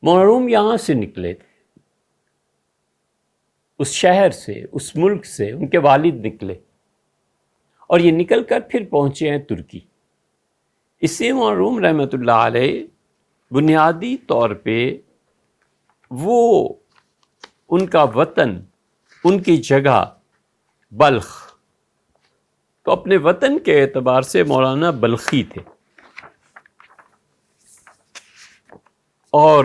مولانا روم یہاں سے نکلے تھے، اس شہر سے، اس ملک سے ان کے والد نکلے، اور یہ نکل کر پھر پہنچے ہیں ترکی۔ اس سے مولانا روم رحمۃ اللہ علیہ بنیادی طور پہ وہ ان کا وطن، ان کی جگہ بلخ، تو اپنے وطن کے اعتبار سے مولانا بلخی تھے، اور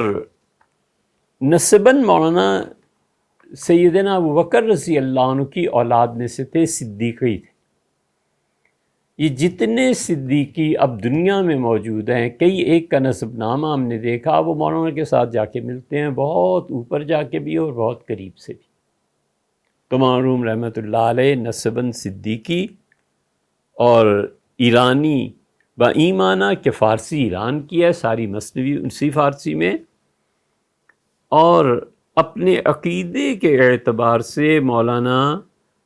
نسباً مولانا سیدنا ابوبکر رضی اللہ عنہ کی اولاد میں سے تھے، صدیقی تھے۔ یہ جتنے صدیقی اب دنیا میں موجود ہیں، کئی ایک کا نسب نامہ ہم نے دیکھا، وہ مولانا کے ساتھ جا کے ملتے ہیں، بہت اوپر جا کے بھی اور بہت قریب سے بھی۔ تو مولانا روم رحمۃ اللہ علیہ نسباً صدیقی اور ایرانی با ایمانہ کہ فارسی ایران کی ہے، ساری مثنوی اسی فارسی میں، اور اپنے عقیدے کے اعتبار سے مولانا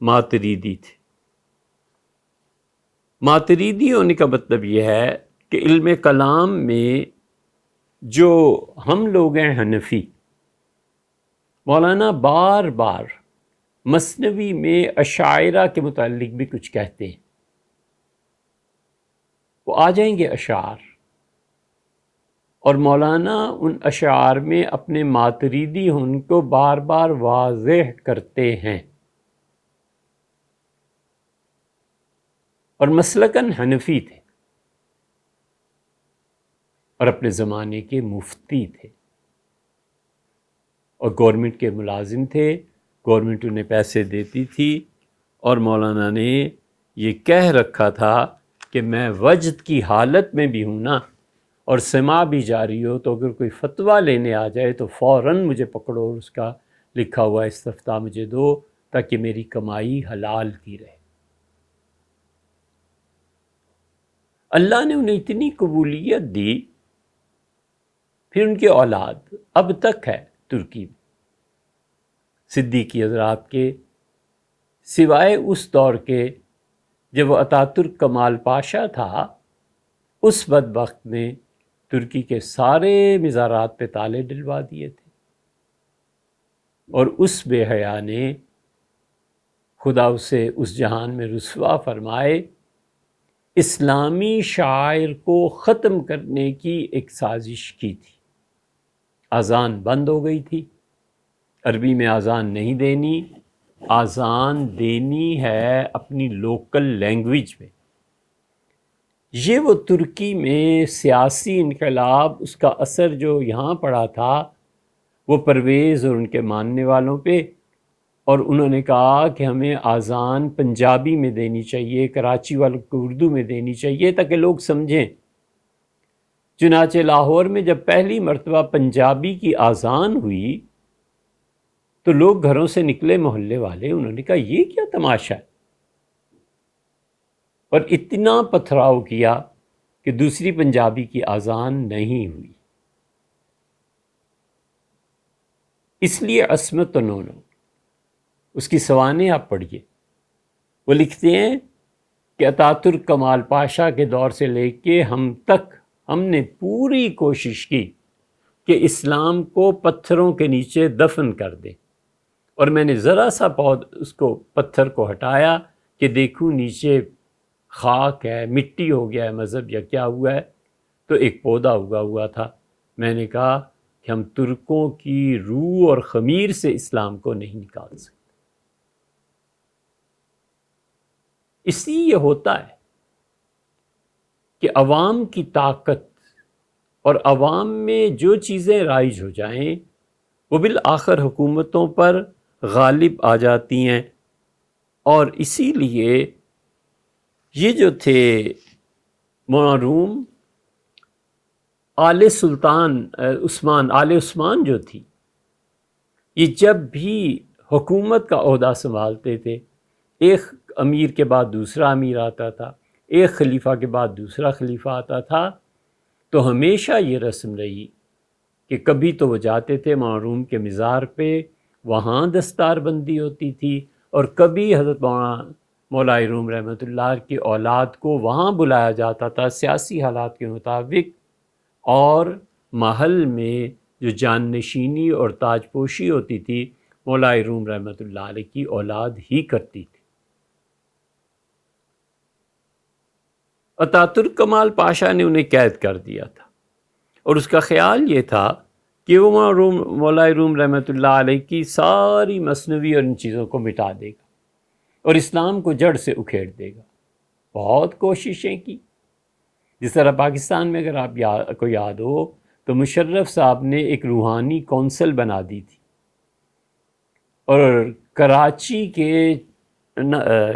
ماتریدی تھے۔ ماتریدی ہونے کا مطلب یہ ہے کہ علم کلام میں جو ہم لوگ ہیں حنفی، مولانا بار بار مثنوی میں اشاعرہ کے متعلق بھی کچھ کہتے ہیں، وہ آ جائیں گے اشعار، اور مولانا ان اشعار میں اپنے ماتریدی ہن کو بار بار واضح کرتے ہیں، اور مسلکاً حنفی تھے، اور اپنے زمانے کے مفتی تھے، اور گورنمنٹ کے ملازم تھے، گورنمنٹ انہیں پیسے دیتی تھی، اور مولانا نے یہ کہہ رکھا تھا کہ میں وجد کی حالت میں بھی ہوں نا، اور سماع بھی جاری ہو، تو اگر کوئی فتویٰ لینے آ جائے تو فوراً مجھے پکڑو اور اس کا لکھا ہوا استفتاء مجھے دو، تاکہ میری کمائی حلال کی رہے۔ اللہ نے انہیں اتنی قبولیت دی، پھر ان کی اولاد اب تک ہے ترکی میں، صدیقی حضرات کے، سوائے اس دور کے جب وہ اتاترک کمال پاشا تھا، اس بدبخت نے ترکی کے سارے مزارات پہ تالے ڈلوا دیے تھے، اور اس بے حیا نے خدا اسے اس جہان میں رسوا فرمائے، اسلامی شاعر کو ختم کرنے کی ایک سازش کی تھی۔ اذان بند ہو گئی تھی، عربی میں اذان نہیں دینی، اذان دینی ہے اپنی لوکل لینگویج میں۔ یہ وہ ترکی میں سیاسی انقلاب، اس کا اثر جو یہاں پڑا تھا وہ پرویز اور ان کے ماننے والوں پہ، اور انہوں نے کہا کہ ہمیں اذان پنجابی میں دینی چاہیے، کراچی والوں کو اردو میں دینی چاہیے تاکہ لوگ سمجھیں۔ چنانچہ لاہور میں جب پہلی مرتبہ پنجابی کی اذان ہوئی تو لوگ گھروں سے نکلے، محلے والے، انہوں نے کہا یہ کیا تماشا ہے، اور اتنا پتھراؤ کیا کہ دوسری پنجابی کی اذان نہیں ہوئی۔ اس لیے عصمت نونو، اس کی سوانح آپ پڑھیے، وہ لکھتے ہیں کہ اتاترک کمال پاشا کے دور سے لے کے ہم تک ہم نے پوری کوشش کی کہ اسلام کو پتھروں کے نیچے دفن کر دیں، اور میں نے ذرا سا اس کو پتھر کو ہٹایا کہ دیکھوں نیچے خاک ہے، مٹی ہو گیا ہے مذہب یا کیا ہوا ہے، تو ایک پودا اگا ہوا تھا۔ میں نے کہا کہ ہم ترکوں کی روح اور خمیر سے اسلام کو نہیں نکال سکتے۔ اس لیے یہ ہوتا ہے کہ عوام کی طاقت اور عوام میں جو چیزیں رائج ہو جائیں وہ بالآخر حکومتوں پر غالب آ جاتی ہیں، اور اسی لیے یہ جو تھے مولانا روم، آل سلطان عثمان، آل عثمان جو تھی، یہ جب بھی حکومت کا عہدہ سنبھالتے تھے، ایک امیر کے بعد دوسرا امیر آتا تھا، ایک خلیفہ کے بعد دوسرا خلیفہ آتا تھا، تو ہمیشہ یہ رسم رہی کہ کبھی تو وہ جاتے تھے مولانا روم کے مزار پہ، وہاں دستار بندی ہوتی تھی، اور کبھی حضرت مولا روم رحمۃ اللہ کی اولاد کو وہاں بلایا جاتا تھا سیاسی حالات کے مطابق، اور محل میں جو جان نشینی اور تاج پوشی ہوتی تھی مولا روم رحمۃ اللہ علیہ کی اولاد ہی کرتی تھی۔ اتاترک کمال پاشا نے انہیں قید کر دیا تھا، اور اس کا خیال یہ تھا کہ وہ مولا روم رحمۃ اللہ علیہ کی ساری مثنوی اور ان چیزوں کو مٹا دے گا اور اسلام کو جڑ سے اکھیڑ دے گا۔ بہت کوششیں کی، جس طرح پاکستان میں اگر آپ کو یاد ہو تو مشرف صاحب نے ایک روحانی کونسل بنا دی تھی، اور کراچی کے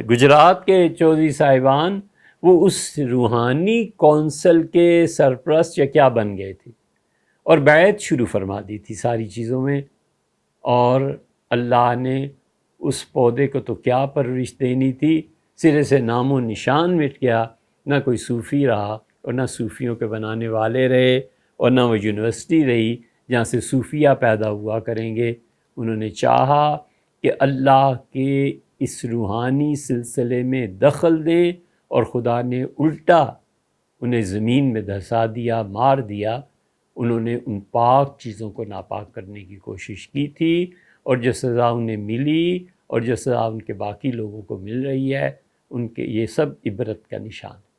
گجرات کے چودھری صاحبان وہ اس روحانی کونسل کے سرپرست یا کیا بن گئے تھے، اور بیعت شروع فرما دی تھی ساری چیزوں میں۔ اور اللہ نے اس پودے کو تو کیا پرورش دینی تھی، سرے سے نام و نشان مٹ گیا، نہ کوئی صوفی رہا اور نہ صوفیوں کے بنانے والے رہے، اور نہ وہ یونیورسٹی رہی جہاں سے صوفیہ پیدا ہوا کریں گے۔ انہوں نے چاہا کہ اللہ کے اس روحانی سلسلے میں دخل دیں، اور خدا نے الٹا انہیں زمین میں دھسا دیا، مار دیا۔ انہوں نے ان پاک چیزوں کو ناپاک کرنے کی کوشش کی تھی، اور جو سزا انہیں ملی اور جو سزا ان کے باقی لوگوں کو مل رہی ہے، ان کے یہ سب عبرت کا نشان ہے۔